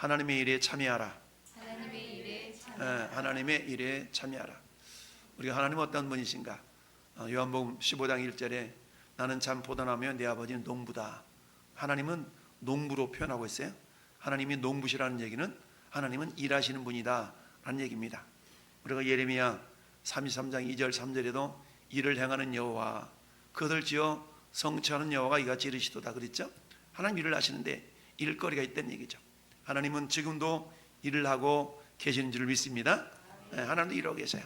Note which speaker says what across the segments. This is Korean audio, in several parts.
Speaker 1: 하나님의 일에 참여하라.
Speaker 2: 하나님의 일에 참여하라.
Speaker 1: 하나님의 일에 참여하라. 우리가 하나님은 어떤 분이신가? 요한복음 15장 1절에 나는 참 포도나무요 내 아버지는 농부다. 하나님은 농부로 표현하고 있어요. 하나님이 농부시라는 얘기는 하나님은 일하시는 분이다 라는 얘기입니다. 우리가 예레미야 33장 2절 3절에도 일을 행하는 여호와 그들 지어 성취하는 여호와가 이같이 이르시도다 그랬죠. 하나님 일을 하시는데 일거리가 있다는 얘기죠. 하나님은 지금도 일을 하고 계시는 줄 믿습니다. 하나님도 일하고 계세요.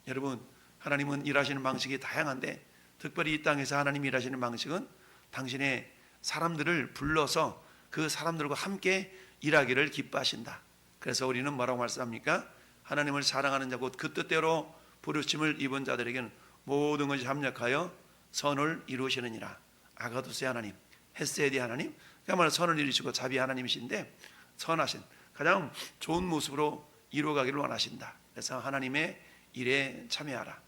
Speaker 1: 여러분, 하나님은 일하시는 방식이 다양한데 특별히 이 땅에서 하나님 일하시는 방식은 당신의 사람들을 불러서 그 사람들과 함께 일하기를 기뻐하신다. 그래서 우리는 뭐라고 말씀합니까? 하나님을 사랑하는 자 곧 그 뜻대로 부르심을 입은 자들에게는 모든 것이 합력하여 선을 이루시느니라. 아가두스의 하나님, 헤세디 하나님, 그야말로 선을 이루시고 자비 하나님이신데 선하신 가장 좋은 모습으로 이루어가기를 원하신다. 그래서 하나님의 일에 참여하라.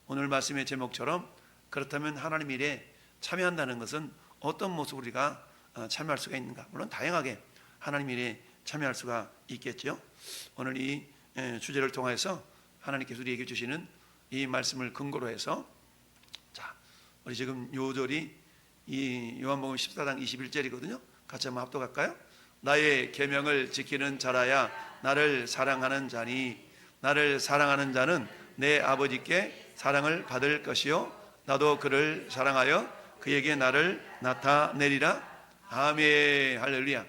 Speaker 1: 오늘 말씀의 제목처럼 그렇다면 하나님 일에 참여한다는 것은 어떤 모습으로 우리가 참여할 수가 있는가? 물론 다양하게 하나님 일에 참여할 수가 있겠죠. 오늘 이 주제를 통해서 하나님께서 우리에게 주시는 이 말씀을 근거로 해서 자, 우리 지금 요절이 이 요한복음 14장 21절이거든요. 같이 한번 합독할까요? 나의 계명을 지키는 자라야 나를 사랑하는 자니 나를 사랑하는 자는 내 아버지께 사랑을 받을 것이요 나도 그를 사랑하여 그에게 나를 나타내리라. 아멘. 할렐루야.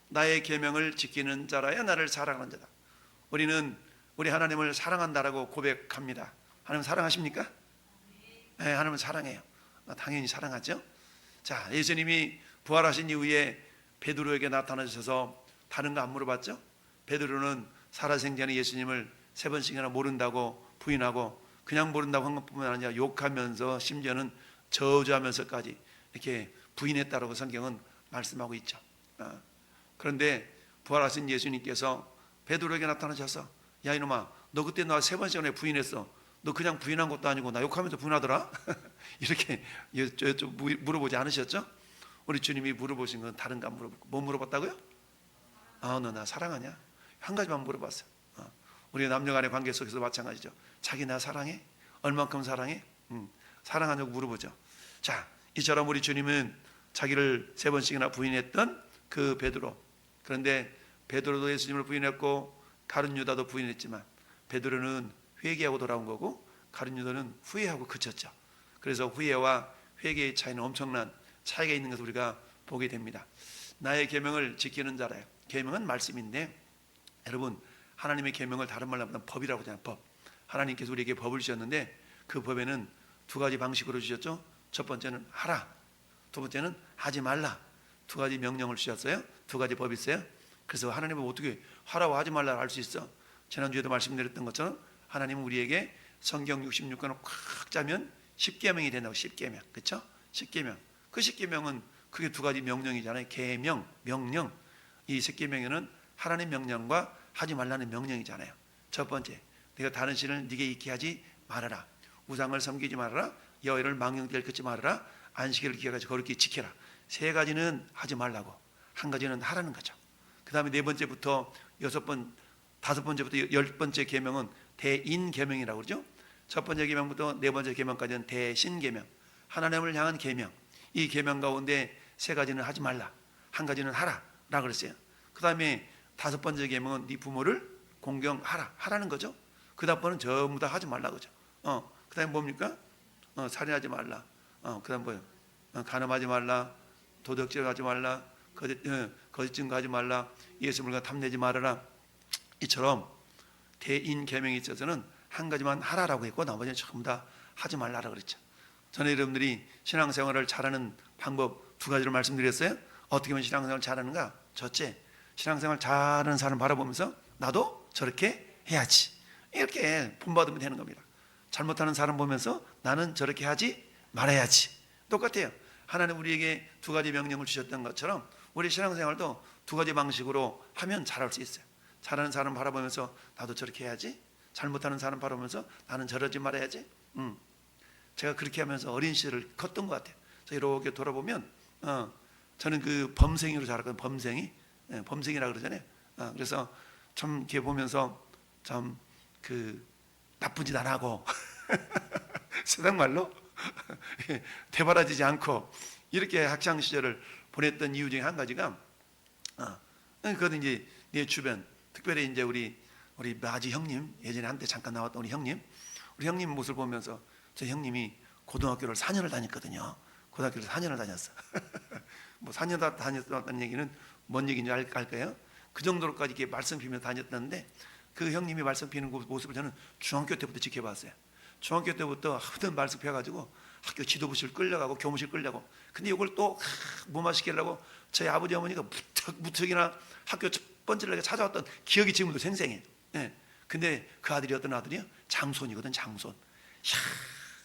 Speaker 1: 나의 계명을 지키는 자라야 나를 사랑하는 자다. 우리는 우리 하나님을 사랑한다라고 고백합니다. 하나님 사랑하십니까? 네, 하나님은 사랑해요. 당연히 사랑하죠. 자, 예수님이 부활하신 이후에 베드로에게 나타나셔서 다른 거 안 물어봤죠? 베드로는 살아생전에 예수님을 3번씩이나 모른다고 부인하고 그냥 모른다고 한 것뿐만 아니라 욕하면서 심지어는 저주하면서까지 이렇게 부인했다라고 성경은 말씀하고 있죠. 그런데 부활하신 예수님께서 베드로에게 나타나셔서 야 이놈아 너 그때 나 3번씩이나 부인했어. 너 그냥 부인한 것도 아니고 나 욕하면서 부인하더라. 이렇게 물어보지 않으셨죠? 우리 주님이 물어보신 건 다른 거 안 물어보고 뭐 물어봤다고요? 너 나 사랑하냐? 한 가지만 물어봤어요. 우리 남녀 간의 관계 속에서 마찬가지죠. 자기 나 사랑해? 얼만큼 사랑해? 사랑하냐고 물어보죠. 자, 이처럼 우리 주님은 자기를 3번씩이나 부인했던 그 베드로. 그런데 베드로도 예수님을 부인했고 가룟 유다도 부인했지만 베드로는 회개하고 돌아온 거고 가룟 유다는 후회하고 그쳤죠. 그래서 후회와 회개의 차이는 엄청난 차이가 있는 것을 우리가 보게 됩니다. 나의 계명을 지키는 자라요. 계명은 말씀인데 여러분 하나님의 계명을 다른 말로 하면 법이라고 하잖아요. 법. 하나님께서 우리에게 법을 주셨는데 그 법에는 2가지 방식으로 주셨죠. 첫 번째는 하라. 두 번째는 하지 말라. 2가지 명령을 주셨어요. 2가지 법이 있어요. 그래서 하나님은 어떻게 하라고 하지 말라고 할 수 있어? 지난주에도 말씀드렸던 것처럼 하나님은 우리에게 성경 66권을 꽉 짜면 10계명이 된다고. 10계명. 그렇죠? 10계명. 그 10계명은 그게 2가지 명령이잖아요. 계명, 명령. 이 10계명에는 하나님 명령과 하지 말라는 명령이잖아요. 첫 번째, 내가 다른 신을 네게 있게 하지 말아라. 우상을 섬기지 말아라. 여호와를 망령되게 걷지 말아라. 안식일을 기억하지 거룩히 지켜라. 3가지는 하지 말라고, 1가지는 하라는 거죠. 그 다음에 4번째부터 6번, 5번째부터 10번째 계명은 대인계명이라고 그러죠. 첫 번째 계명부터 4번째 계명까지는 대신계명, 하나님을 향한 계명. 이 계명 가운데 3가지는 하지 말라, 1가지는 하라 라고 그랬어요. 그 다음에 5번째 계명은 네 부모를 공경하라, 하라는 거죠. 그 다음번은 전부 다 하지 말라 그죠. 그 다음에 뭡니까? 살인하지 말라. 그 다음 뭐예요? 간음하지 말라, 도덕질하지 말라, 거짓 증거하지 말라, 예수 물건 탐내지 말아라. 이처럼 대인 계명에 있어서는 1가지만 하라라고 했고 나머지는 전부 다 하지 말라라고 그랬죠. 전에 여러분들이 신앙생활을 잘하는 방법 2가지를 말씀드렸어요. 어떻게 하면 신앙생활을 잘하는가? 첫째, 신앙생활 잘하는 사람 바라보면서 나도 저렇게 해야지, 이렇게 본받으면 되는 겁니다. 잘못하는 사람 보면서 나는 저렇게 하지 말아야지. 똑같아요. 하나님 우리에게 2가지 명령을 주셨던 것처럼 우리 신앙생활도 2가지 방식으로 하면 잘할 수 있어요. 잘하는 사람 바라보면서 나도 저렇게 해야지, 잘못하는 사람 바라보면서 나는 저러지 말아야지. 제가 그렇게 하면서 어린 시절을 컸던 것 같아요. 그래서 이렇게 돌아보면 저는 그 범생이로 자랐거든요. 범생이라고 그러잖아요. 그래서 참 이렇게 보면서 참 그 나쁜 짓 안 하고 세상 말로 대바라지지 않고 이렇게 학창 시절을 보냈던 이유 중에 한 가지가 그거는 이제 내 주변, 특별히 이제 우리 마지 형님, 예전에 한때 잠깐 나왔던 우리 형님 모습을 보면서 저 형님이 고등학교를 4년을 다녔거든요. 고등학교를 4년을 다녔어. 뭐 4년 다녔다는 얘기는 뭔 얘기인지 알 거예요. 그 정도로까지 이렇게 말씀 피면서 다녔다는데 그 형님이 말씀 피는 모습을 저는 중학교 때부터 지켜봤어요. 중학교 때부터 하도 말씀 펴가지고 학교 지도부실 끌려가고 교무실 끌려고. 근데 이걸 또 무마시키려고 저희 아버지 어머니가 무척이나 학교 첫 번째로 찾아왔던 기억이 지금도 생생해. 예. 근데 그 아들이 어떤 아들이요? 장손이거든, 장손. 이야,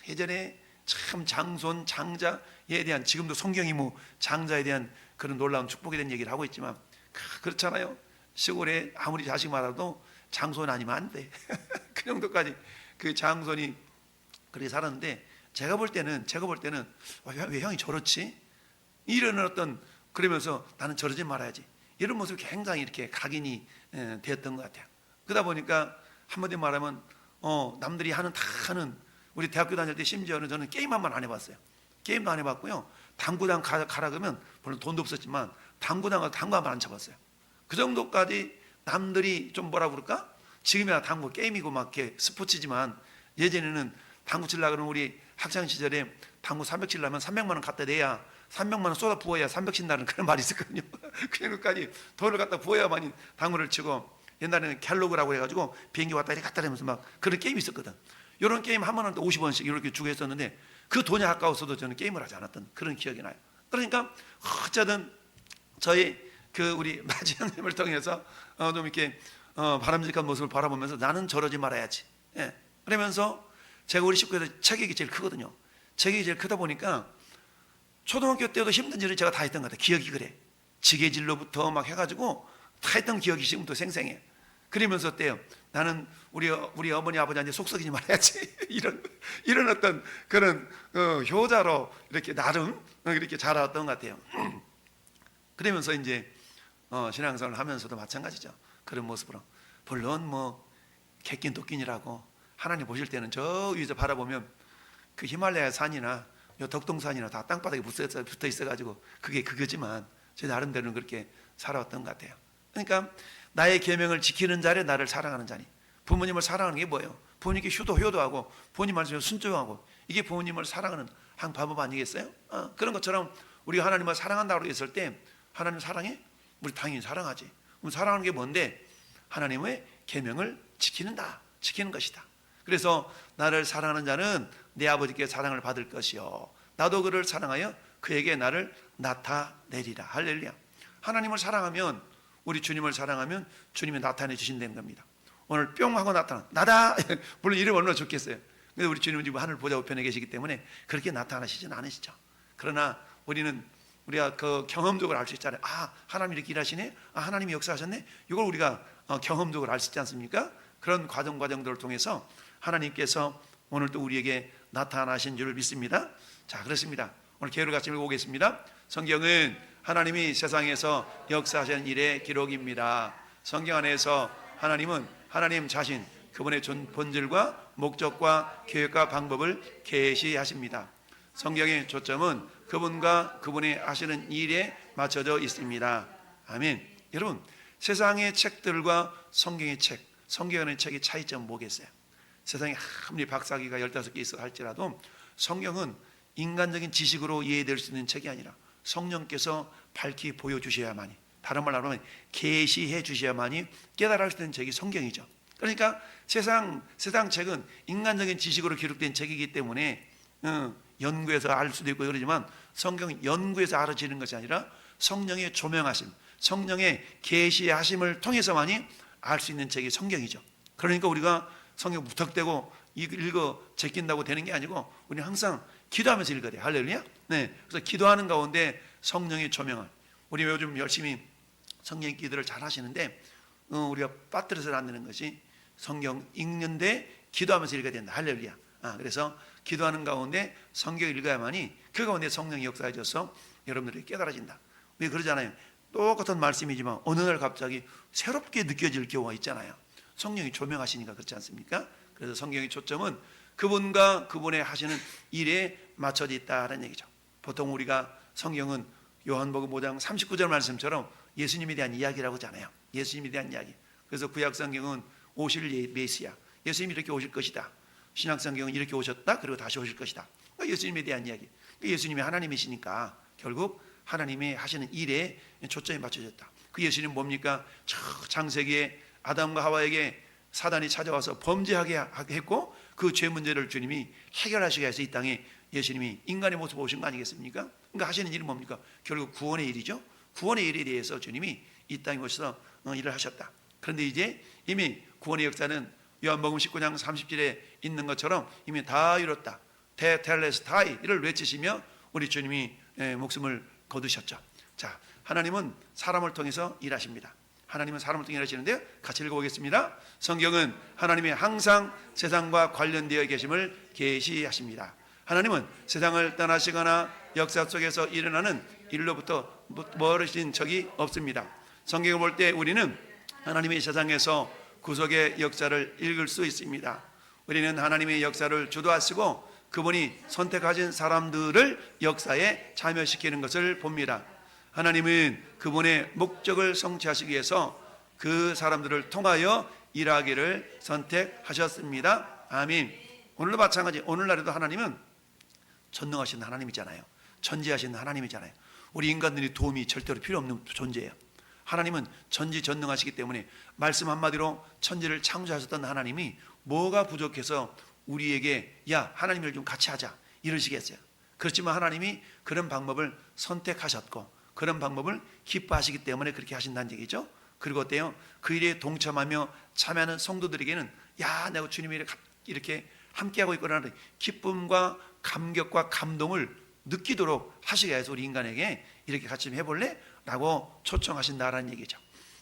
Speaker 1: 예전에 참 장손, 장자에 대한, 지금도 성경이 뭐 장자에 대한 그런 놀라운 축복에 대한 얘기를 하고 있지만 그렇잖아요. 시골에 아무리 자식 많아도 장손 아니면 안 돼. 그 정도까지 그 장손이 그렇게 살았는데 제가 볼 때는 왜 형이 저렇지? 이런 어떤, 그러면서 나는 저러지 말아야지, 이런 모습이 굉장히 이렇게 각인이 되었던 것 같아요. 그러다 보니까 한마디로 말하면 남들이 다 하는, 우리 대학교 다닐 때 심지어는 저는 게임 한 번 안 해봤어요. 게임도 안 해봤고요. 당구장 가라 그러면 물론 돈도 없었지만 당구 한 번 안 쳐봤어요. 그 정도까지 남들이 좀 뭐라 그럴까? 지금이야 당구 게임이고 막 이렇게 스포츠지만 예전에는 당구 치려고 그러면 우리 학창 시절에 당구 300 치려면 300만 원 갖다 내야, 300만 원 쏟아 부어야 300 친다는 그런 말이 있었거든요. 그 정도까지 돈을 갖다 부어야만이 당구를 치고, 옛날에는 갤로그라고 해가지고 비행기 왔다 이렇게 갔다 하면서 막 그런 게임이 있었거든. 이런 게임 한 번한테 50원씩 이렇게 주고 했었는데 그 돈이 아까워서도 저는 게임을 하지 않았던 그런 기억이 나요. 그러니까 어쨌든 저희 그 우리 마지 형님을 통해서 좀 이렇게 바람직한 모습을 바라보면서 나는 저러지 말아야지. 예. 그러면서 제가 우리 식구에서 체격이 제일 크거든요. 체격이 제일 크다 보니까 초등학교 때도 힘든 일을 제가 다 했던 것 같아요. 기억이 그래. 지게질로부터 막 해가지고 다 했던 기억이 지금도 생생해. 그러면서 어때요? 나는 우리 어머니 아버지한테 속 썩이지 말아야지. 이런 어떤 그런 효자로 이렇게 나름 이렇게 자라왔던 것 같아요. 그러면서 이제 신앙생활을 하면서도 마찬가지죠. 그런 모습으로. 물론 뭐 객긴 도끼니라고 하나님 보실 때는 저 위에서 바라보면 그 히말라야 산이나 요 덕동산이나 다 땅바닥에 붙어 있어가지고 그게 그거지만 제 나름대로는 그렇게 살아왔던 것 같아요. 그러니까 나의 계명을 지키는 자를 나를 사랑하는 자니. 부모님을 사랑하는 게 뭐예요? 부모님께 효도하고 부모님 말씀에 순종하고, 이게 부모님을 사랑하는 한 방법 아니겠어요? 그런 것처럼 우리가 하나님을 사랑한다고 했을 때 하나님 사랑해? 우리 당연히 사랑하지. 그럼 사랑하는 게 뭔데? 하나님의 계명을 지키는 것이다. 그래서 나를 사랑하는 자는 내 아버지께 사랑을 받을 것이요, 나도 그를 사랑하여 그에게 나를 나타내리라. 할렐루야. 하나님을 사랑하면, 우리 주님을 사랑하면 주님이 나타내 주신다는 겁니다. 오늘 뿅 하고 나다. 물론 이름 얼마나 좋겠어요. 근데 우리 주님은 지금 하늘 보좌 우편에 계시기 때문에 그렇게 나타나시진 않으시죠. 그러나 우리가 그 경험적으로 알 수 있잖아요. 하나님이 이렇게 일하시네. 하나님이 역사하셨네. 이걸 우리가 경험적으로 알 수 있지 않습니까? 그런 과정들을 통해서 하나님께서 오늘 또 우리에게 나타나신 줄을 믿습니다. 자, 그렇습니다. 오늘 계율을 같이 읽어보겠습니다. 성경은 하나님이 세상에서 역사하신 일의 기록입니다. 성경 안에서 하나님은 하나님 자신, 그분의 본질과 목적과 계획과 방법을 계시하십니다. 성경의 초점은 그분과 그분이 하시는 일에 맞춰져 있습니다. 아멘. 여러분, 세상의 책들과 성경의 책, 성경의 책의 차이점은 뭐겠어요? 세상에 아무리 박사기가 15개 있어 할지라도 성경은 인간적인 지식으로 이해될 수 있는 책이 아니라 성령께서 밝히 보여주셔야만이, 다른 말로 하면 계시해 주셔야만이 깨달을 수 있는 책이 성경이죠. 그러니까 세상 책은 인간적인 지식으로 기록된 책이기 때문에 연구해서 알 수도 있고 그러지만 성경은 연구해서 알아지는 것이 아니라 성령의 조명하심, 성령의 계시하심을 통해서만이 알 수 있는 책이 성경이죠. 그러니까 우리가 성경 무턱대고 읽어 제낀다고 되는 게 아니고 우리는 항상 기도하면서 읽어야 돼요. 할렐루야. 네. 그래서 기도하는 가운데 성령의 조명을, 우리 요즘 열심히 성령 기도를 잘 하시는데 우리가 빠뜨려서는 안 되는 것이 성경 읽는데 기도하면서 읽어야 된다. 할렐루야. 그래서 기도하는 가운데 성경을 읽어야만이 그 가운데 성령이 역사해져서 여러분들이 깨달아진다. 왜 그러잖아요. 똑같은 말씀이지만 어느 날 갑자기 새롭게 느껴질 경우가 있잖아요. 성령이 조명하시니까 그렇지 않습니까? 그래서 성경의 초점은 그분과 그분의 하시는 일에 맞춰져 있다는 얘기죠. 보통 우리가 성경은 요한복음 5장 39절 말씀처럼 예수님에 대한 이야기라고 하잖아요. 예수님에 대한 이야기. 그래서 구약 성경은 오실 메시아, 예수님이 이렇게 오실 것이다. 신약 성경은 이렇게 오셨다, 그리고 다시 오실 것이다. 그러니까 예수님에 대한 이야기. 그러니까 예수님이 하나님이시니까 결국 하나님이 하시는 일에 초점이 맞춰졌다. 그 예수님 뭡니까? 저 창세기에 아담과 하와에게 사단이 찾아와서 범죄하게 했고 그 죄 문제를 주님이 해결하시기 위해서 이 땅에 예수님이 인간의 모습으로 오신 거 아니겠습니까? 그러니까 하시는 일은 뭡니까? 결국 구원의 일이죠. 구원의 일에 대해서 주님이 이 땅에 오셔서 일을 하셨다. 그런데 이제 이미 구원의 역사는 요한복음 19장 30절에 있는 것처럼 이미 다 이뤘다. 테텔레스타이 이를 외치시며 우리 주님이 목숨을 거두셨죠. 자, 하나님은 사람을 통해서 일하십니다. 하나님은 사람을 통해 일하시는데요. 같이 읽어보겠습니다. 성경은 하나님이 항상 세상과 관련되어 계심을 계시하십니다. 하나님은 세상을 떠나시거나 역사 속에서 일어나는 일로부터 멀으신 적이 없습니다. 성경을 볼 때 우리는 하나님의 세상에서 구속의 역사를 읽을 수 있습니다. 우리는 하나님의 역사를 주도하시고 그분이 선택하신 사람들을 역사에 참여시키는 것을 봅니다. 하나님은 그분의 목적을 성취하시기 위해서 그 사람들을 통하여 일하기를 선택하셨습니다. 아멘. 오늘도 마찬가지. 오늘날에도 하나님은 전능하신 하나님이잖아요. 전지하신 하나님이잖아요. 우리 인간들이 도움이 절대로 필요 없는 존재예요. 하나님은 전지전능하시기 때문에 말씀 한마디로 천지를 창조하셨던 하나님이 뭐가 부족해서 우리에게 야 하나님을 좀 같이 하자 이러시겠어요. 그렇지만 하나님이 그런 방법을 선택하셨고 그런 방법을 기뻐하시기 때문에 그렇게 하신다는 얘기죠. 그리고 어때요? 그 일에 동참하며 참여하는 성도들에게는 야 내가 주님이 이렇게 함께하고 있구나라는 기쁨과 감격과 감동을 느끼도록 하시기 위해서 우리 인간에게 이렇게 같이 좀 해볼래? 라고 초청하신다라는 얘기죠.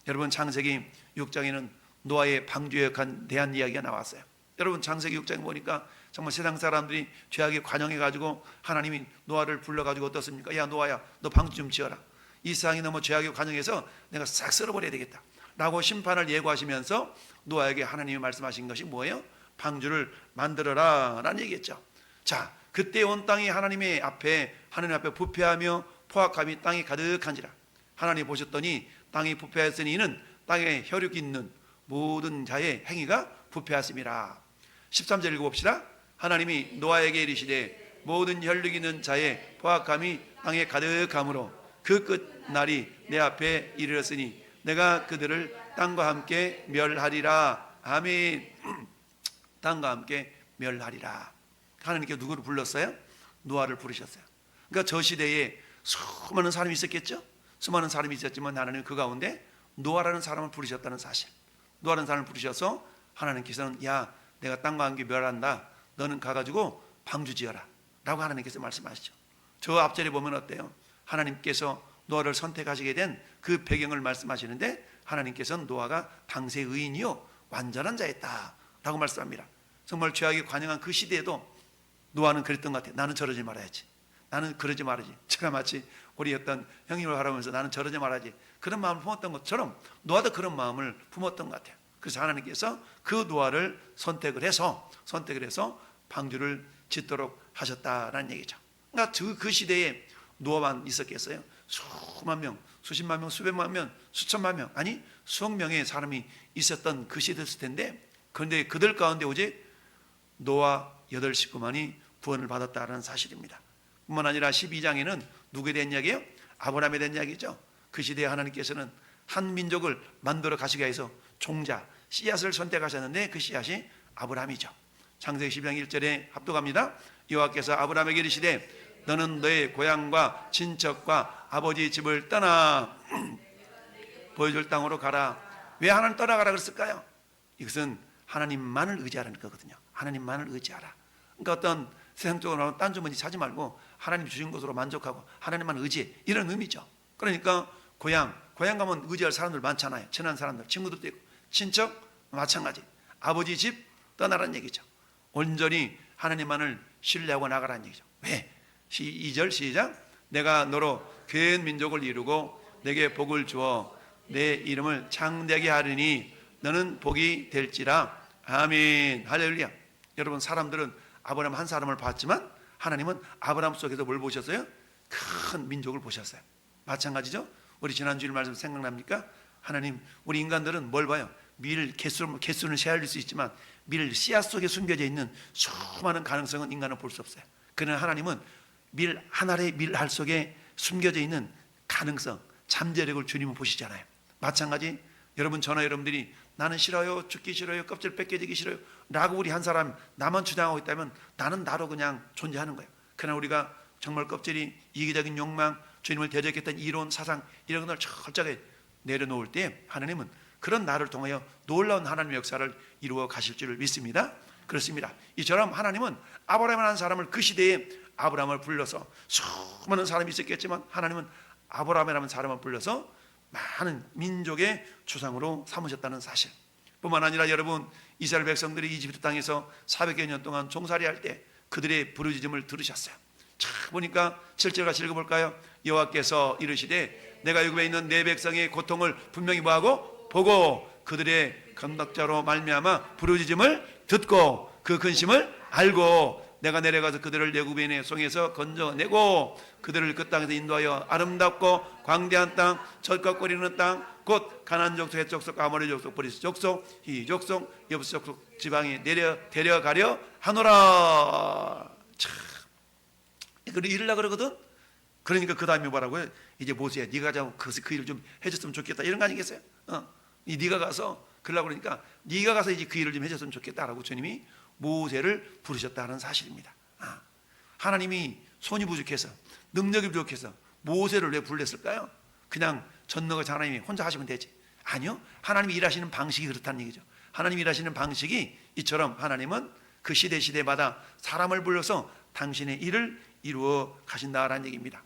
Speaker 1: 여러분 창세기 6장에는 노아의 방주에 대한 이야기가 나왔어요. 여러분 창세기 6장에 보니까 정말 세상 사람들이 죄악에 관영해가지고 하나님이 노아를 불러가지고 어떻습니까? 야 노아야 너 방주 좀 지어라. 이 세상이 너무 죄악에 관영해서 내가 싹 쓸어버려야 되겠다 라고 심판을 예고하시면서 노아에게 하나님이 말씀하신 것이 뭐예요? 방주를 만들어라 라는 얘기했죠. 자, 그때 온 땅이 하나님 앞에 부패하며 포악함이 땅에 가득한지라. 하나님 보셨더니 땅이 부패하였으니 이는 땅에 혈육이 있는 모든 자의 행위가 부패하였음이라. 13절 읽어봅시다. 하나님이 노아에게 이르시되 모든 혈육이 있는 자의 포악함이 땅에 가득함으로 그 끝날이 내 앞에 이르렀으니 내가 그들을 땅과 함께 멸하리라. 아멘. 땅과 함께 멸하리라. 하나님께 누구를 불렀어요? 노아를 부르셨어요. 그러니까 저 시대에 수많은 사람이 있었겠죠? 수많은 사람이 있었지만 하나님은 그 가운데 노아라는 사람을 부르셨다는 사실. 노아라는 사람을 부르셔서 하나님께서는 야 내가 땅과 함께 멸한다. 너는 가가지고 방주 지어라 라고 하나님께서 말씀하시죠. 저 앞절에 보면 어때요? 하나님께서 노아를 선택하시게 된 그 배경을 말씀하시는데 하나님께서는 노아가 당세 의인이요 완전한 자였다 라고 말씀합니다. 정말 죄악에 관영한 그 시대에도 노아는 그랬던 것 같아요. 나는 저러지 말아야지. 나는 그러지 말아야지. 제가 마치 우리 어떤 형님을 바라보면서 나는 저러지 말아야지 그런 마음을 품었던 것처럼 노아도 그런 마음을 품었던 것 같아요. 그래서 하나님께서 그 노아를 선택을 해서 방주를 짓도록 하셨다라는 얘기죠. 그러니까 그 시대에 노아만 있었겠어요? 수만 명, 수십만 명, 수백만 명, 수천만 명, 아니 수억 명의 사람이 있었던 그 시대였을 텐데, 그런데 그들 가운데 오직 노아 8식구만이 구원을 받았다는 사실입니다. 뿐만 아니라 12장에는 누구에 대한 이야기예요? 아브라함에 대한 이야기죠. 그 시대에 하나님께서는 한 민족을 만들어 가시기 위해서 종자, 씨앗을 선택하셨는데 그 씨앗이 아브라함이죠. 창세기 12장 1절에 합독합니다. 여호와께서 아브라함에게 이르시되 너는 너의 고향과 친척과 아버지의 집을 떠나 보여줄 땅으로 가라. 왜 하나님 떠나가라 그랬을까요? 이것은 하나님만을 의지하라는 거거든요. 하나님만을 의지하라. 그러니까 어떤 세상적으로 딴 주머니 사지 말고 하나님 주신 것으로 만족하고 하나님만 의지해, 이런 의미죠. 그러니까 고향 가면 의지할 사람들 많잖아요. 친한 사람들, 친구들도 있고, 친척 마찬가지. 아버지 집 떠나라는 얘기죠. 온전히 하나님만을 신뢰하고 나가라는 얘기죠. 왜? 2절 시작. 내가 너로 귀한 민족을 이루고 내게 복을 주어 내 이름을 창대하게 하리니 너는 복이 될지라. 아멘. 할렐루야. 여러분, 사람들은 아브라함 한 사람을 봤지만 하나님은 아브라함 속에서 뭘 보셨어요? 큰 민족을 보셨어요. 마찬가지죠. 우리 지난주일 말씀 생각납니까? 하나님, 우리 인간들은 뭘 봐요? 밀 개수는 세알릴 수 있지만 밀 씨앗 속에 숨겨져 있는 수많은 가능성은 인간은 볼 수 없어요. 그러나 하나님은 밀 한 알의 밀알 속에 숨겨져 있는 가능성, 잠재력을 주님은 보시잖아요. 마찬가지, 여러분, 저나 여러분들이 나는 싫어요, 죽기 싫어요, 껍질 벗겨지기 싫어요 라고 우리 한 사람 나만 주장하고 있다면 나는 나로 그냥 존재하는 거예요. 그러나 우리가 정말 껍질이 이기적인 욕망, 주님을 대적했던 이론, 사상 이런 것을 철저하게 내려놓을 때 하나님은 그런 나를 통하여 놀라운 하나님의 역사를 이루어 가실 줄을 믿습니다. 그렇습니다. 이처럼 하나님은 아브라함이라는 사람을, 그 시대에 아브라함을 불러서, 수많은 사람이 있었겠지만 하나님은 아브라함이라는 사람을 불러서 많은 민족의 조상으로 삼으셨다는 사실 뿐만 아니라, 여러분, 이스라엘 백성들이 이집트 땅에서 400여 년 동안 종살이할 때 그들의 부르짖음을 들으셨어요. 자, 보니까 7절 같이 읽어볼까요? 여호와께서 이르시되 내가 애굽에 있는 내 백성의 고통을 분명히 뭐하고? 보고 그들의 건덕자로 말미암아 부르짖음을 듣고 그 근심을 알고 내가 내려가서 그들을 애굽인의 손에서 건져내고 그들을 그 땅에서 인도하여 아름답고 광대한 땅, 젖먹거리는 땅, 곧 가나안 족속, 헷 족속, 아모리 족속, 브리스 족속, 히 족속, 여부스 족속 지방에 데려가려 하노라. 참, 그걸 이르려 그러거든. 그러니까 그 다음에 뭐라고요? 이제 모세야, 네가 좀 그 일을 좀 해줬으면 좋겠다, 이런 거 아니겠어요? 네가 가서 그러려고 그러니까 네가 가서 이제 그 일을 좀 해줬으면 좋겠다라고 주님이 모세를 부르셨다는 사실입니다. 하나님이 손이 부족해서, 능력이 부족해서 모세를 왜 불렀을까요? 그냥 전능하신 하나님이 혼자 하시면 되지. 아니요, 하나님이 일하시는 방식이 그렇다는 얘기죠. 하나님이 일하시는 방식이 이처럼 하나님은 그 시대마다 사람을 불러서 당신의 일을 이루어 가신다라는 얘기입니다.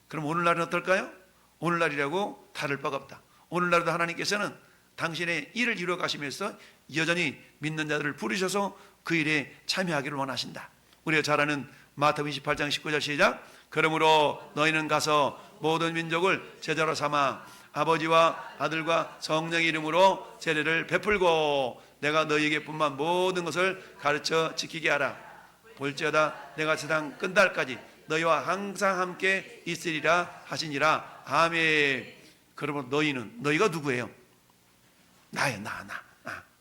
Speaker 1: 그럼 오늘날은 어떨까요? 오늘날이라고 다를 바가 없다. 오늘날도 하나님께서는 당신의 일을 이루어 가시면서 여전히 믿는 자들을 부르셔서 그 일에 참여하기를 원하신다. 우리가 잘 아는 마태복음 28장 19절 시작. 그러므로 너희는 가서 모든 민족을 제자로 삼아 아버지와 아들과 성령의 이름으로 세례를 베풀고 내가 너희에게 뿐만 모든 것을 가르쳐 지키게 하라. 볼지어다 내가 세상 끝날까지 너희와 항상 함께 있으리라 하시니라. 아멘. 그러면 너희가 누구예요? 나예요.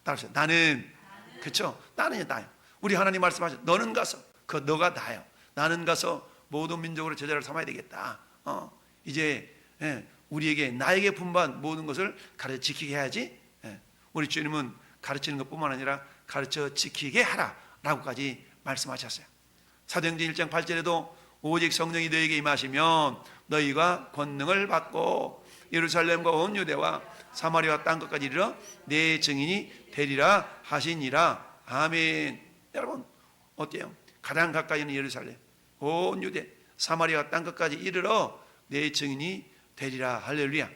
Speaker 1: 따라서 나는, 그렇죠? 나는 나요. 우리 하나님 말씀하셨죠. 너는 가서, 너가 나요. 나는 가서 모든 민족으로 제자를 삼아야 되겠다. 이제 우리에게, 나에게 분반 모든 것을 가르쳐 지키게 해야지. 우리 주님은 가르치는 것뿐만 아니라 가르쳐 지키게 하라라고까지 말씀하셨어요. 사도행전 1장 8절에도 오직 성령이 너희에게 임하시면 너희가 권능을 받고 예루살렘과 온 유대와 사마리아 땅끝까지 이르러 내 증인이 되리라 하시니라. 아멘. 여러분, 어때요? 가장 가까이 있는 예루살렘, 온 유대, 사마리아 땅끝까지 이르러 내 증인이 되리라. 할렐루야.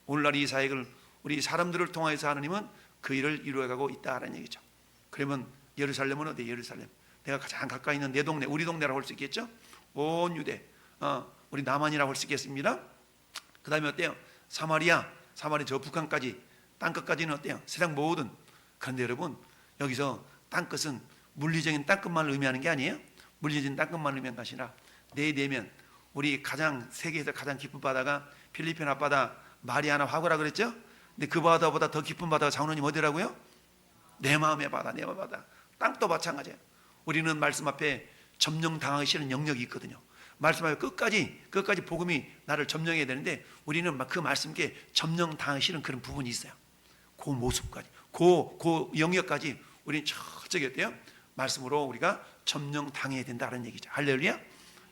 Speaker 1: 오늘날 이 사역을 우리 사람들을 통해서 하나님은 그 일을 이루어가고 있다라는 얘기죠. 그러면 예루살렘은 어디에? 예루살렘, 내가 가장 가까이 있는 내 동네, 우리 동네라고 할 수 있겠죠. 온 유대, 우리 남한이라고 할 수 있겠습니다. 그 다음에 어때요? 사마리아 저 북한까지, 땅끝까지는 어때요? 세상 모든. 그런데 여러분, 여기서 땅끝은 물리적인 땅끝만 의미하는 게 아니에요. 물리적인 땅끝만 의미하는 것이 아니라 내 내면, 우리 세계에서 가장 깊은 바다가 필리핀 앞바다 마리아나 화구라 그랬죠. 근데 그 바다보다 더 깊은 바다가 장로님 어디라고요? 내 마음의 바다, 내 마음의 바다. 땅도 마찬가지예요. 우리는 말씀 앞에 점령당하기 싫은 영역이 있거든요. 말씀 앞에 끝까지 복음이 나를 점령해야 되는데 우리는 그 말씀께 점령당하기 싫은 그런 부분이 있어요. 그 모습까지, 그 영역까지 우리는 철저히 어때요? 말씀으로 우리가 점령당해야 된다는 얘기죠. 할렐루야.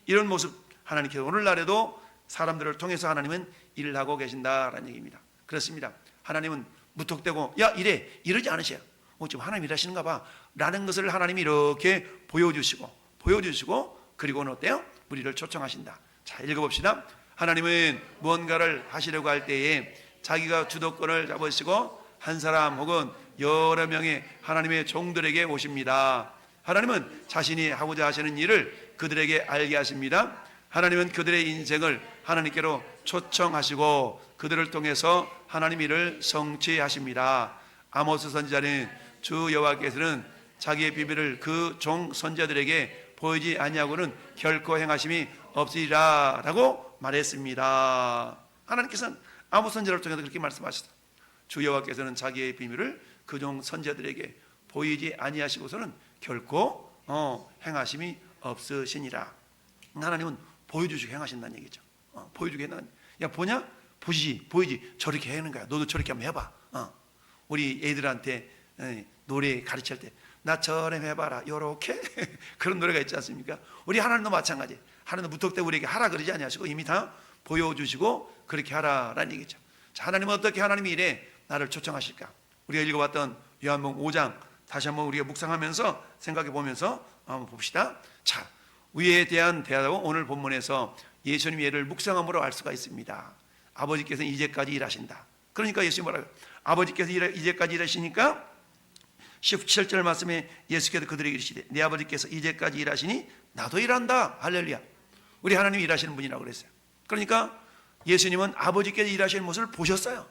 Speaker 1: 이런 모습 하나님께서 오늘날에도 사람들을 통해서 하나님은 일을 하고 계신다라는 얘기입니다. 그렇습니다. 하나님은 무턱대고 야 이래 이러지 않으셔요. 지금 하나님 일하시는가 봐 라는 것을 하나님이 이렇게 보여주시고 그리고는 어때요? 우리를 초청하신다. 자, 읽어봅시다. 하나님은 무언가를 하시려고 할 때에 자기가 주도권을 잡으시고 한 사람 혹은 여러 명의 하나님의 종들에게 오십니다. 하나님은 자신이 하고자 하시는 일을 그들에게 알게 하십니다. 하나님은 그들의 인생을 하나님께로 초청하시고 그들을 통해서 하나님 일을 성취하십니다. 아모스 선지자는 주 여호와께서는 자기의 비밀을 그 종 선지자들에게 보이지 아니하고는 결코 행하심이 없으리라 라고 말했습니다. 하나님께서는 아모스 선지자를 통해서 그렇게 말씀하셨다. 주 여호와께서는 자기의 비밀을 그 종 선지자들에게 보이지 아니하시고서는 결코 행하심이 없으시니라. 하나님은 보여주시고 행하신다는 얘기죠. 보여주게 해는 야 보냐? 보이지 저렇게 하는 거야. 너도 저렇게 한번 해봐. 우리 애들한테 노래 가르칠 때 나처럼 해봐라 요렇게 그런 노래가 있지 않습니까? 우리 하나님도 마찬가지. 하나님도 무턱대고 우리에게 하라 그러지 아니하시고 이미 다 보여주시고 그렇게 하라라는 얘기죠. 자, 하나님은 어떻게 하나님의 일에 나를 초청하실까? 우리가 읽어봤던 요한복음 5장 다시 한번 우리가 묵상하면서 생각해 보면서 한번 봅시다. 자, 위에 대한 대화로 오늘 본문에서 예수님의 예를 묵상함으로 알 수가 있습니다. 아버지께서 이제까지 일하신다. 그러니까 예수님 뭐라고요? 아버지께서 이제까지 일하시니까 17절 말씀에 예수께서 그들에게 이르시되 내 아버지께서 이제까지 일하시니 나도 일한다. 할렐루야. 우리 하나님이 일하시는 분이라고 그랬어요. 그러니까 예수님은 아버지께서 일하시는 모습을 보셨어요.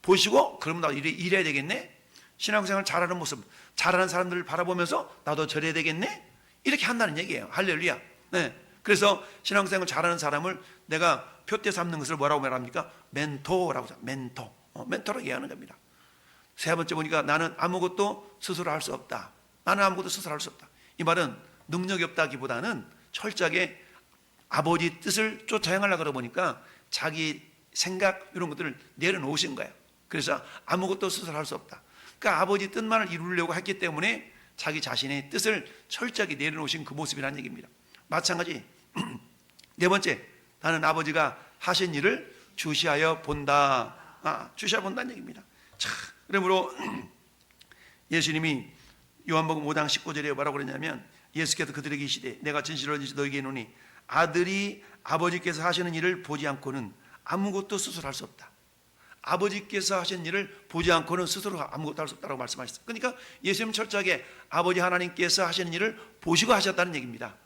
Speaker 1: 보시고 그럼 나도 일해야 되겠네. 신앙생활 잘하는 모습, 잘하는 사람들을 바라보면서 나도 저래야 되겠네. 이렇게 한다는 얘기예요. 할렐루야. 네. 그래서 신앙생활 잘하는 사람을 내가 표대 삼는 것을 뭐라고 말합니까? 멘토라고 해요. 멘토라고 얘기하는 겁니다. 세 번째 보니까 나는 아무것도 스스로 할 수 없다. 나는 아무것도 스스로 할 수 없다. 이 말은 능력이 없다기보다는 철저하게 아버지 뜻을 쫓아 행하려고 그러다 보니까 자기 생각 이런 것들을 내려놓으신 거예요. 그래서 아무것도 스스로 할 수 없다. 그러니까 아버지 뜻만을 이루려고 했기 때문에 자기 자신의 뜻을 철저하게 내려놓으신 그 모습이라는 얘기입니다. 마찬가지 네 번째, 나는 아버지가 하신 일을 주시하여 본다. 주시하여 본다는 얘기입니다. 자, 그러므로 예수님이 요한복음 5장 19절에 뭐라고 그러냐면 예수께서 그들에게 이르시되 내가 진실로 너희에게 이르노니 아들이 아버지께서 하시는 일을 보지 않고는 아무것도 스스로 할 수 없다. 아버지께서 하신 일을 보지 않고는 스스로 아무것도 할 수 없다고 말씀하셨어요. 그러니까 예수님은 철저하게 아버지 하나님께서 하시는 일을 보시고 하셨다는 얘기입니다.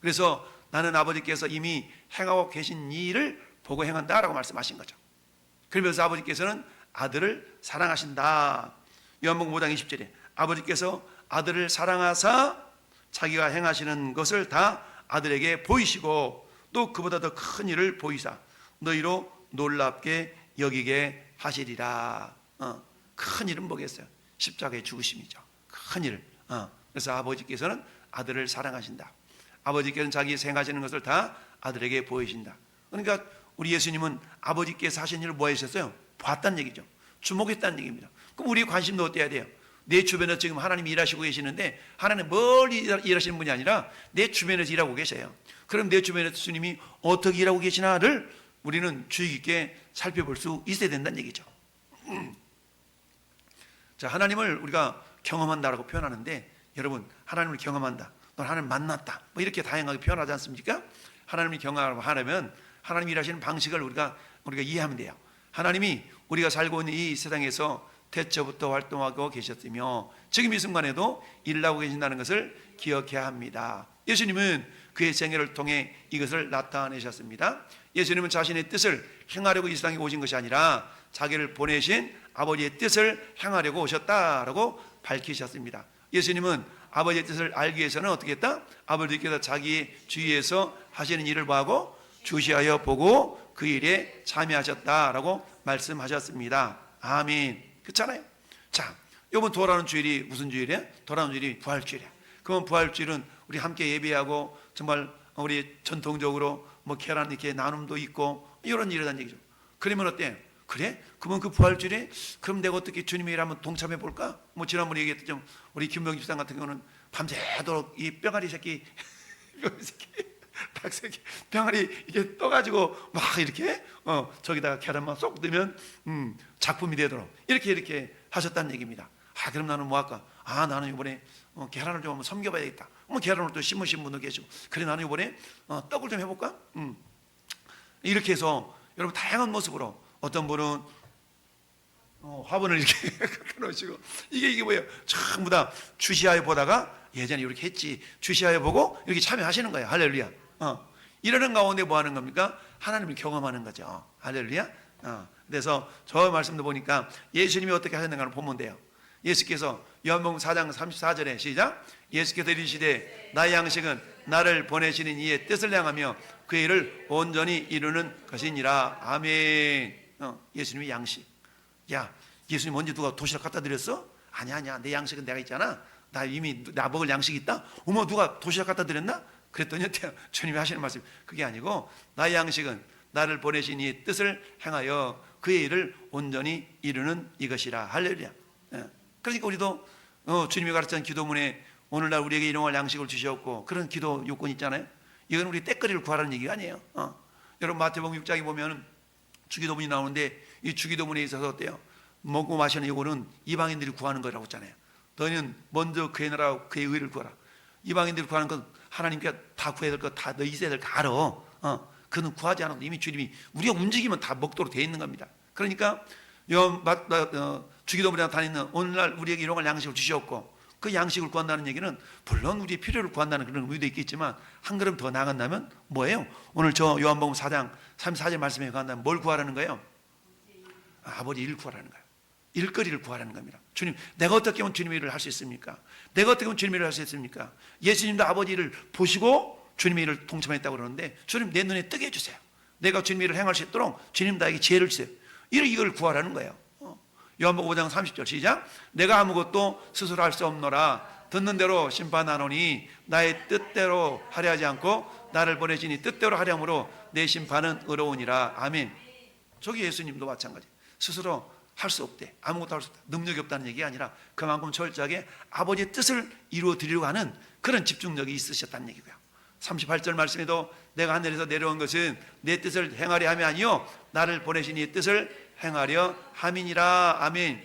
Speaker 1: 그래서 나는 아버지께서 이미 행하고 계신 이 일을 보고 행한다라고 말씀하신 거죠. 그러면서 아버지께서는 아들을 사랑하신다. 요한복음 5장 20절에 아버지께서 아들을 사랑하사 자기가 행하시는 것을 다 아들에게 보이시고 또 그보다 더 큰 일을 보이사 너희로 놀랍게 여기게 하시리라. 큰 일은 뭐겠어요? 십자가의 죽으심이죠. 큰 일. 그래서 아버지께서는 아들을 사랑하신다. 아버지께서는 자기 행하시는 것을 다 아들에게 보이신다. 그러니까 우리 예수님은 아버지께서 하신 일을 뭐 하셨어요? 봤다는 얘기죠. 주목했다는 얘기입니다. 그럼 우리의 관심도 어때야 돼요? 내 주변에서 지금 하나님이 일하시고 계시는데 하나님 멀리 일하시는 분이 아니라 내 주변에서 일하고 계세요. 그럼 내 주변에서 주님이 어떻게 일하고 계시나를 우리는 주의 깊게 살펴볼 수 있어야 된다는 얘기죠. 자, 하나님을 우리가 경험한다라고 표현하는데 여러분 하나님을 경험한다, 또 하나님 만났다 뭐 이렇게 다양하게 표현하지 않습니까? 하나님을 경험하려면 하나님이 일하시는 방식을 우리가 이해하면 돼요. 하나님이 우리가 살고 있는 이 세상에서 태초부터 활동하고 계셨으며 지금 이 순간에도 일을 하고 계신다는 것을 기억해야 합니다. 예수님은 그의 생애를 통해 이것을 나타내셨습니다. 예수님은 자신의 뜻을 행하려고 이 세상에 오신 것이 아니라 자기를 보내신 아버지의 뜻을 행하려고 오셨다라고 밝히셨습니다. 예수님은 아버지의 뜻을 알기 위해서는 어떻게 했다? 아버지께서 자기 주위에서 하시는 일을 보고 주시하여 보고 그 일에 참여하셨다라고 말씀하셨습니다. 아멘. 그렇잖아요. 자, 이번 돌아오는 주일이 무슨 주일이에요? 돌아오는 주일이 부활주일이에요. 그러면 부활주일은 우리 함께 예배하고 정말 우리 전통적으로 뭐 계란 이렇게 나눔도 있고 이런 일이라는 얘기죠. 그러면 어때요? 그래? 그러면 그 부활주일에 그럼 내가 어떻게 주님의 일 한번 동참해 볼까? 뭐 지난번에 얘기했던 우리 김병기 집사님 같은 경우는 밤새도록 이 뿅아리 새끼 닭 새끼 병아리 이게 떠가지고 막 이렇게 저기다가 계란만 쏙 넣으면 작품이 되도록 이렇게 하셨다는 얘기입니다. 그럼 나는 뭐 할까? 나는 이번에 계란을 좀 한번 섬겨봐야 되겠다. 계란을 또 심으신 분도 계시고 그래 나는 이번에 떡을 좀 해볼까? 이렇게 해서 여러분 다양한 모습으로 어떤 분은 화분을 이렇게 갖다 놓으시고 이게 뭐예요? 전부 다 주시하여 보다가 예전에 이렇게 했지 주시하여 보고 이렇게 참여하시는 거예요. 할렐루야. 이러는 가운데 뭐 하는 겁니까? 하나님을 경험하는 거죠. 할렐루야. 그래서 저 말씀도 보니까 예수님이 어떻게 하셨는가를 보면 돼요. 예수께서 요한복음 4장 34절에 시작. 예수께서 이르시되 나의 양식은 나를 보내시는 이의 뜻을 향하며 그의 일을 온전히 이루는 것이니라. 아멘. 예수님의 양식. 야, 예수님 언제 누가 도시락 갖다 드렸어? 아니야 내 양식은 내가 있잖아. 나 이미 나 먹을 양식이 있다. 어머 누가 도시락 갖다 드렸나? 그랬더니 주님이 하시는 말씀 그게 아니고 나의 양식은 나를 보내신 이의 뜻을 행하여 그의 일을 온전히 이루는 이것이라. 할렐루야. 그러니까 우리도 주님이 가르치는 기도문에 오늘날 우리에게 일용할 양식을 주셨고 그런 기도 요건 있잖아요. 이건 우리 때거리를 구하라는 얘기가 아니에요. 여러분 마태복음 6장에 보면 주기도문이 나오는데 이 주기도문에 있어서 어때요? 먹고 마시는 이거는 이방인들이 구하는 거라고 했잖아요. 너희는 먼저 그의 나라 그의 의를 구하라. 이방인들이 구하는 건 하나님께 다 구해야 될 거 다 너희 있어야 될 거 알아. 그는 구하지 않아도 이미 주님이 우리가 움직이면 다 먹도록 되어 있는 겁니다. 그러니까 주기도문에 다니는 오늘날 우리에게 일용할 양식을 주셨고 그 양식을 구한다는 얘기는 물론 우리의 필요를 구한다는 그런 의미도 있겠지만 한 걸음 더 나아간다면 뭐예요? 오늘 저 요한복음 4장 34절 말씀에 관한다면 뭘 구하라는 거예요? 아버지 일 구하라는 거예요. 일거리를 구하라는 겁니다. 주님, 내가 어떻게 하면 주님의 일을 할 수 있습니까? 내가 어떻게 하면 주님의 일을 할 수 있습니까? 예수님도 아버지 일을 보시고 주님의 일을 동참했다고 그러는데 주님 내 눈에 뜨게 해주세요. 내가 주님의 일을 행할 수 있도록 주님 나에게 지혜를 주세요. 이걸 구하라는 거예요. 요한복음 5장 30절 시작. 내가 아무것도 스스로 할 수 없노라. 듣는 대로 심판하노니 나의 뜻대로 하려 하지 않고 나를 보내시니 뜻대로 하려 함으로 내 심판은 의로우니라. 아멘. 저기 예수님도 마찬가지. 스스로 할 수 없대. 아무것도 할 수 없다. 능력이 없다는 얘기가 아니라 그만큼 철저하게 아버지의 뜻을 이루어 드리려고 하는 그런 집중력이 있으셨다는 얘기고요. 38절 말씀에도 내가 하늘에서 내려온 것은 내 뜻을 행하려 함이 아니요 나를 보내신 이의 뜻을 행하려 함이니라. 아멘.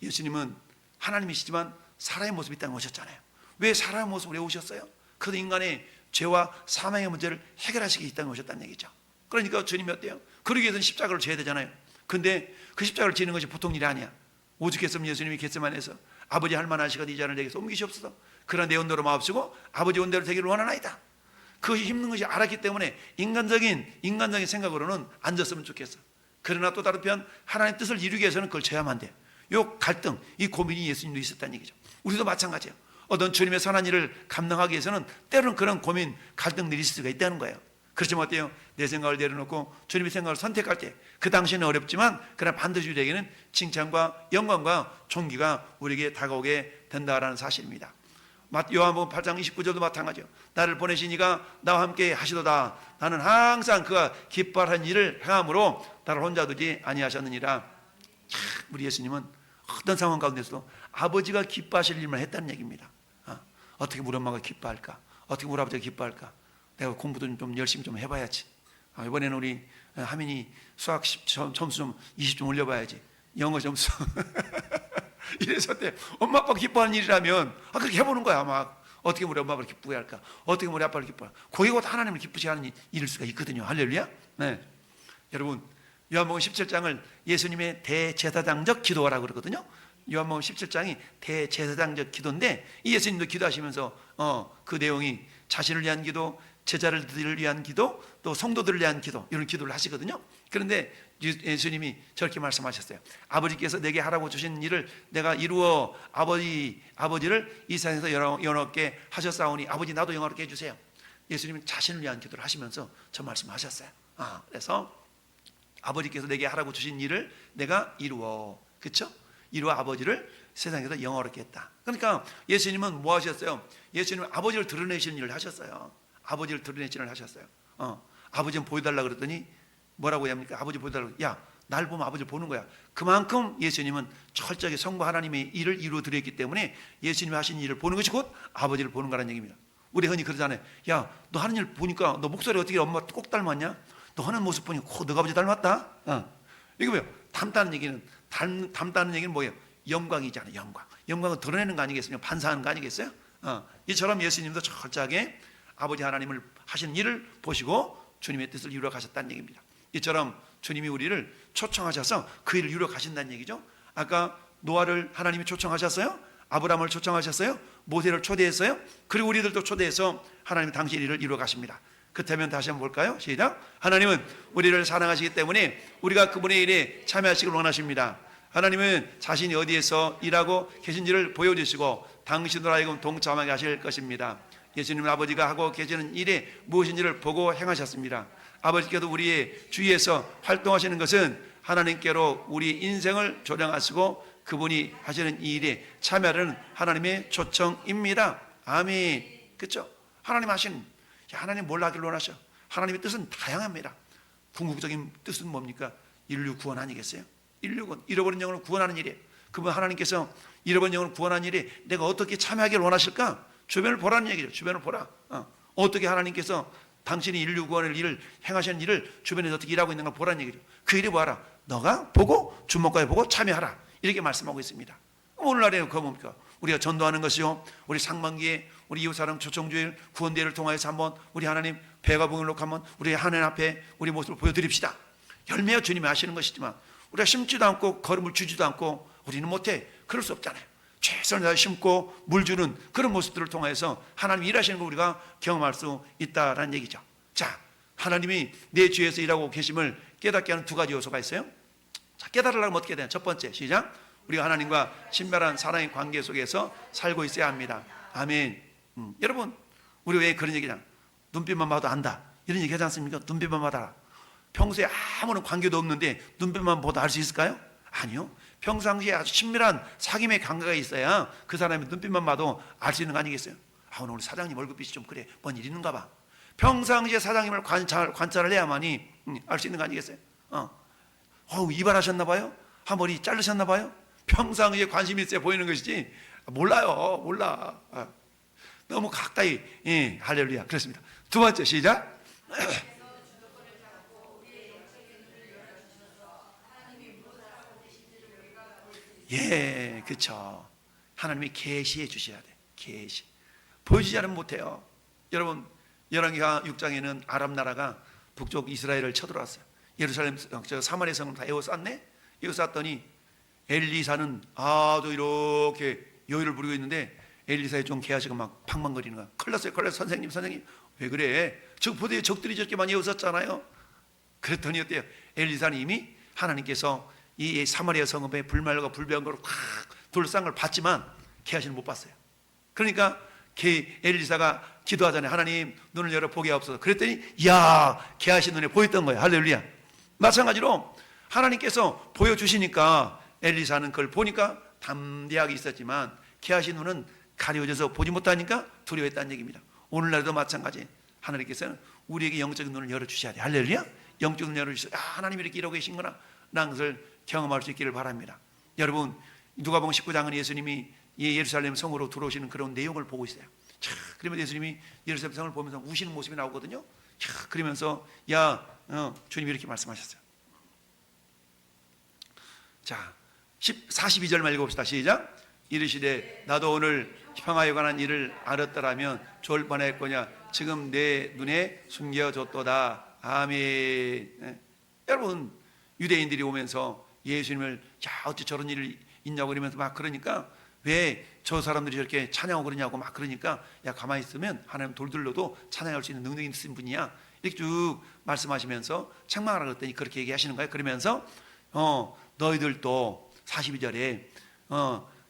Speaker 1: 예수님은 하나님이시지만 사람의 모습이 있다는 오셨잖아요. 왜 사람의 모습으로 오셨어요? 그 인간의 죄와 사망의 문제를 해결하시기 있다는 오셨다는 얘기죠. 그러니까 주님이 어때요? 그러기 위해서는 십자가를 져야 되잖아요. 근데 그 십자가를 지는 것이 보통 일이 아니야. 오죽했으면 예수님이 겟세마네에서 아버지 할 만하시거든 이 잔을 내게서 옮기시옵소서. 그러나 내 온대로 마옵시고 아버지 온대로 되기를 원하나이다. 그것이 힘든 것이 알았기 때문에 인간적인 생각으로는 앉았으면 좋겠어. 그러나 또 다른 편 하나님의 뜻을 이루기 위해서는 그걸 져야만 돼. 요 갈등, 이 고민이 예수님도 있었다는 얘기죠. 우리도 마찬가지예요. 어떤 주님의 선한 일을 감당하기 위해서는 때로는 그런 고민, 갈등들이 있을 수가 있다는 거예요. 그렇지만 어때요? 내 생각을 내려놓고 주님의 생각을 선택할 때 그 당시는 어렵지만 그러나 반드시 우리에게는 칭찬과 영광과 존귀가 우리에게 다가오게 된다라는 사실입니다. 요한복음 8장 29절도 마찬가지요. 나를 보내신 이가 나와 함께 하시도다. 나는 항상 그가 기뻐하는 일을 행함으로 나를 혼자 두지 아니하셨느니라. 우리 예수님은 어떤 상황 가운데서도 아버지가 기뻐하실 일만 했다는 얘기입니다. 어떻게 우리 엄마가 기뻐할까? 어떻게 우리 아버지가 기뻐할까? 내가 공부도 좀 열심히 좀 해봐야지. 이번에는 우리 하민이 수학 점수 좀 20점 올려봐야지. 영어 점수 이래서 때 엄마 아빠가 기뻐하는 일이라면 그렇게 해보는 거야. 막 어떻게 우리 엄마 아빠를 기쁘게 할까? 어떻게 우리 아빠를 기뻐할까? 그게 곧 하나님을 기쁘게 하는 일일 수가 있거든요. 할렐루야. 네. 여러분 요한복음 17장을 예수님의 대제사장적 기도라고 그러거든요. 요한복음 17장이 대제사장적 기도인데 이 예수님도 기도하시면서 그 내용이 자신을 위한 기도, 제자들을 위한 기도, 또 성도들을 위한 기도, 이런 기도를 하시거든요. 그런데 예수님이 저렇게 말씀하셨어요. 아버지께서 내게 하라고 주신 일을 내가 이루어 아버지를 이 세상에서 영원하게 하셨사오니 아버지 나도 영원하게 해주세요. 예수님은 자신을 위한 기도를 하시면서 저 말씀하셨어요. 그래서 아버지께서 내게 하라고 주신 일을 내가 이루어, 그렇죠? 이루어 아버지를 세상에서 영원하게 했다. 그러니까 예수님은 뭐 하셨어요? 예수님은 아버지를 드러내시는 일을 하셨어요. 아버지를 드러내시는 일을 하셨어요. 아버지 보여달라고 그랬더니 뭐라고 합니까? 아버지 보여달라고. 야, 날 보면 아버지를 보는 거야. 그만큼 예수님은 철저하게 성부 하나님의 일을 이루어 드렸기 때문에 예수님이 하신 일을 보는 것이 곧 아버지를 보는 거라는 얘기입니다. 우리 흔히 그러잖아요. 야, 너 하는 일 보니까 너 목소리 어떻게 엄마 꼭 닮았냐? 너 하는 모습 보니까 너가 아버지 닮았다. 이거 뭐예요? 닮다는 얘기는 뭐예요? 영광이잖아요. 영광은 드러내는 거 아니겠습니까? 반사하는 거 아니겠어요? 이처럼 예수님도 철저하게 아버지 하나님을 하시는 일을 보시고 주님의 뜻을 이루어 가셨다는 얘기입니다. 이처럼 주님이 우리를 초청하셔서 그 일을 이루어 가신다는 얘기죠. 아까 노아를 하나님이 초청하셨어요? 아브라함을 초청하셨어요? 모세를 초대했어요? 그리고 우리들도 초대해서 하나님이 당신 일을 이루어 가십니다. 그렇다면 다시 한번 볼까요? 시작. 하나님은 우리를 사랑하시기 때문에 우리가 그분의 일에 참여하시길 원하십니다. 하나님은 자신이 어디에서 일하고 계신지를 보여주시고 당신으로 하여금 동참하게 하실 것입니다. 예수님 아버지가 하고 계시는 일이 무엇인지를 보고 행하셨습니다. 아버지께도 우리의 주위에서 활동하시는 것은 하나님께로 우리 인생을 조정하시고 그분이 하시는 이 일에 참여하는 하나님의 초청입니다. 아멘. 그렇죠? 하나님 하나님 뭘 하길 원하셔? 하나님의 뜻은 다양합니다. 궁극적인 뜻은 뭡니까? 인류 구원 아니겠어요? 인류 구원, 잃어버린 영혼을 구원하는 일이에요. 그분 하나님께서 잃어버린 영혼을 구원하는 일에 내가 어떻게 참여하길 원하실까? 주변을 보라는 얘기죠. 주변을 보라. 어떻게 하나님께서 당신이 인류 구원의 일을 행하시는 일을 주변에서 어떻게 일하고 있는 걸 보라는 얘기죠. 그 일이 뭐하라? 너가 보고 주목하여 보고 참여하라. 이렇게 말씀하고 있습니다. 오늘날에는 그거 뭡니까? 우리가 전도하는 것이요, 우리 상반기에 우리 이웃사랑 초청주일 구원대회를 통해서 한번 우리 하나님 배가 복을 놓고 한번 우리 하나님 앞에 우리 모습을 보여드립시다. 열매야 주님이 하시는 것이지만 우리가 심지도 않고 걸음을 주지도 않고 우리는 못해. 그럴 수 없잖아요. 최선을 다해 심고 물 주는 그런 모습들을 통해서 하나님이 일하시는 걸 우리가 경험할 수 있다라는 얘기죠. 자, 하나님이 내 주위에서 일하고 계심을 깨닫게 하는 두 가지 요소가 있어요. 자, 깨달으려면 어떻게 되냐? 첫 번째, 시작. 우리가 하나님과 신랄한 사랑의 관계 속에서 살고 있어야 합니다. 아멘. 여러분, 우리 왜 그런 얘기냐? 눈빛만 봐도 안다. 이런 얘기 하지 않습니까? 눈빛만 봐라. 평소에 아무런 관계도 없는데 눈빛만 봐도 알 수 있을까요? 아니요. 평상시에 아주 친밀한 사귐의 관계가 있어야 그 사람의 눈빛만 봐도 알 수 있는 거 아니겠어요? 오늘 우리 사장님 얼굴빛이 좀 그래. 뭔 일 있는가 봐. 평상시에 사장님을 관찰을 해야만이 알 수 있는 거 아니겠어요? 이발하셨나 봐요? 머리 자르셨나 봐요? 평상시에 관심이 있어야 보이는 것이지 몰라요. 몰라. 너무 가까이. 할렐루야. 그렇습니다. 두 번째, 시작. 예, 그렇죠. 하나님이 계시해 주셔야 돼. 계시. 보여주지 않으면 못해요. 여러분, 열왕기하 6장에는 아랍 나라가 북쪽 이스라엘을 쳐들어왔어요. 예루살렘, 사마리아 성을 다 에워쌌네. 에워쌌더니 엘리사는 아주 이렇게 여유를 부리고 있는데 엘리사의 종 게하시가 막 팡망거리는 거야. 큰일 났어요. 선생님 왜 그래? 보세요. 적들이 저렇게 많이 에워쌌잖아요. 그랬더니 어때요? 엘리사는 이미 하나님께서 이 사마리아 성읍에 불말과 불병거로 확 둘러싼 걸 봤지만 게하시는 못 봤어요. 그러니까 엘리사가 기도하잖아요. 하나님 눈을 열어 보게 하옵소서. 그랬더니 게하시 눈에 보였던 거예요. 할렐루야. 마찬가지로 하나님께서 보여주시니까 엘리사는 그걸 보니까 담대하게 있었지만 게하시 눈은 가려져서 보지 못하니까 두려워했다는 얘기입니다. 오늘날도 마찬가지. 하나님께서는 우리에게 영적인 눈을 열어주셔야 돼. 할렐루야. 영적인 눈을 열어주셔야 하나님이 이렇게 일하고 계신구나 라는 것을 경험할 수 있기를 바랍니다. 여러분, 누가복음 19장은 예수님이 예루살렘 성으로 들어오시는 그런 내용을 보고 있어요. 그러면 예수님이 예루살렘 성을 보면서 우시는 모습이 나오거든요. 그러면서 주님이 이렇게 말씀하셨어요. 자, 42절만 읽어봅시다. 시작. 이르시되 나도 오늘 평화에 관한 일을 알았더라면 좋을 뻔했거냐. 지금 내 눈에 숨겨졌도다. 아멘. 여러분, 유대인들이 오면서 예수님을 어찌 저런 일이 있냐고 그러면서 막 그러니까 왜 저 사람들이 저렇게 찬양하고 그러냐고 막 그러니까 가만히 있으면 하나님 돌들로도 찬양할 수 있는 능력이 있으신 분이야. 이렇게 쭉 말씀하시면서 책망하라고 했더니 그렇게 얘기하시는 거예요. 그러면서 너희들도 42절에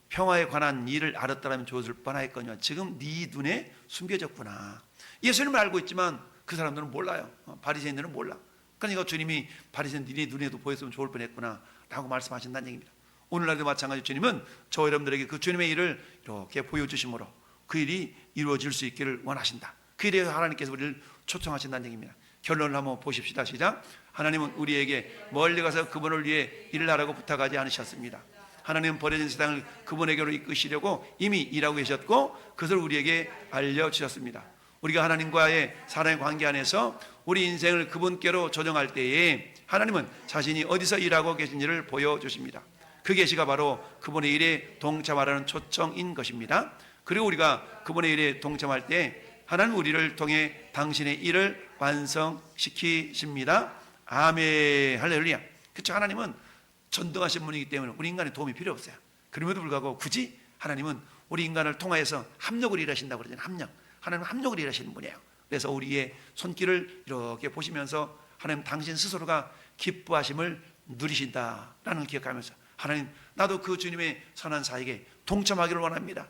Speaker 1: 평화에 관한 일을 알았더라면 좋을 뻔하였거니와 지금 네 눈에 숨겨졌구나. 예수님을 알고 있지만 그 사람들은 몰라요. 바리새인들은 몰라. 그러니까 주님이 바리새인들이 눈에도 보였으면 좋을 뻔했구나 라고 말씀하신다는 얘기입니다. 오늘날도 마찬가지로 주님은 저 여러분들에게 그 주님의 일을 이렇게 보여주심으로 그 일이 이루어질 수 있기를 원하신다. 그 일에 하나님께서 우리를 초청하신다는 얘기입니다. 결론을 한번 보십시다. 시작. 하나님은 우리에게 멀리 가서 그분을 위해 일을 하라고 부탁하지 않으셨습니다. 하나님은 버려진 세상을 그분에게로 이끄시려고 이미 일하고 계셨고 그것을 우리에게 알려주셨습니다. 우리가 하나님과의 사랑의 관계 안에서 우리 인생을 그분께로 조정할 때에 하나님은 자신이 어디서 일하고 계신지를 보여주십니다. 그 계시가 바로 그분의 일에 동참하라는 초청인 것입니다. 그리고 우리가 그분의 일에 동참할 때 하나님 우리를 통해 당신의 일을 완성시키십니다. 아멘. 할렐루야. 그렇죠. 하나님은 전능하신 분이기 때문에 우리 인간의 도움이 필요 없어요. 그럼에도 불구하고 굳이 하나님은 우리 인간을 통하여서 합력을 일하신다고 그러잖아요. 합력. 하나님은 합력을 일하시는 분이에요. 그래서 우리의 손길을 이렇게 보시면서 하나님 당신 스스로가 기뻐하심을 누리신다라는 걸 기억하면서 하나님 나도 그 주님의 선한 사역에 동참하기를 원합니다.